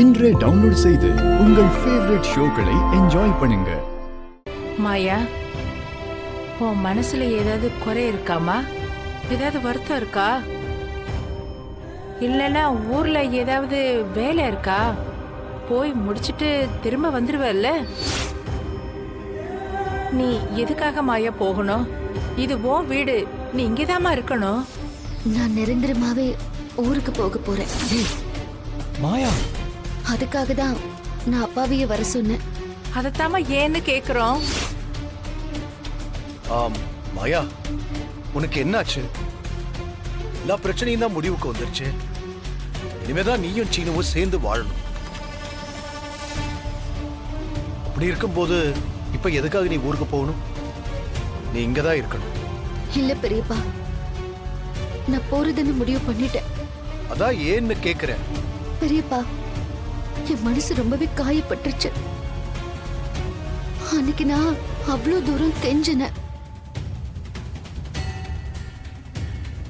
இன்றே டவுன்லோட் செய்து உங்கள் ஃபேவரட் ஷோக்களை என்ஜாய் பண்ணுங்க. மாயா, உன் மனசுல ஏதாவது குறை இருக்காமா? ஏதாவது வருத்தம் இருக்கா? இல்லைன்னா ஊர்ல ஏதாவது வேலை இருக்கா? போய் முடிச்சிட்டு திரும்ப வந்துருவல்ல? நீ எதுக்காக மாயா போகணும்? இது உன் வீடு, நீ இங்கேதாம்மா இருக்கணும். நான் நிரந்தரமாவே ஊருக்கு போக போறேன். மாயா, அதுக்காக தான் நான் அப்பாவையே வர சொன்னேன். அதைத்தாம்மா ஏன்னு கேக்குறோம். மாயா, உனக்கு என்னாச்சு? எல்லா பிரச்சனையும் தான் முடிவுக்கு வந்துருச்சு. இனிமேதான் நீயும் சீனுவும் சேர்ந்து வாழணும். அப்படி இருக்கும்போது இப்ப எதுக்காக நீ ஊருக்கு போகணும்? நீ இங்கதான் இருக்கணும். இல்ல பெரியப்பா, நான் போறதுன்னு முடிவு பண்ணிட்டேன். அதான் ஏன்னு கேக்குறேன். பெரியப்பா, என் மனசு ரொம்பவே காயப்பட்டுருச்சு. அன்னைக்கு நான் அவ்வளவு தூரம் கெஞ்சினேன்.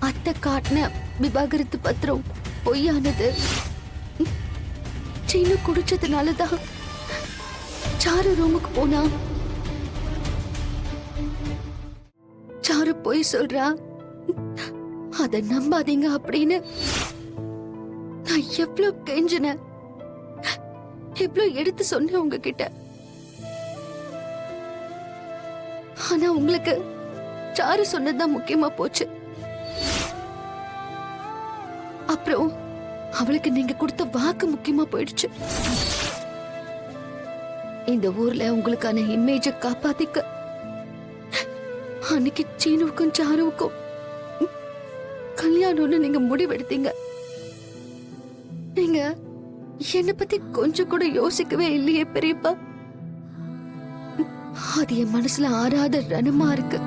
அத்தை காட்டின விவாகரத்து பத்திரம் பொய்யானது. சீனு குடிச்சதுனாலதான் சாரு ரூமுக்கு போனா. சாரு போய் சொல்றா, அத நம்பாதீங்க அப்படின்னு நான் எவ்வளவு கெஞ்சினேன், எவ்வளவு எடுத்து சொன்னேன் உங்ககிட்ட. ஆனா உங்களுக்கு சாரு சொன்னதுதான் முக்கியமா போச்சு. அப்புறம் அவளுக்கு நீங்க கொடுத்த வாக்கு முக்கியமா போயிடுச்சு. இந்த ஊர்ல உங்களுக்கான இமேஜ காப்பாத்திக்க அன்னைக்கு சீனுவுக்கும் சாருவுக்கும் கல்யாணம்னு நீங்க முடிவெடுத்தீங்க. நீங்க என்னை பத்தி கொஞ்சம் கூட யோசிக்கவே இல்லையே பெரியப்பா. அது என் மனசுல ஆறாத ரணமா இருக்கு.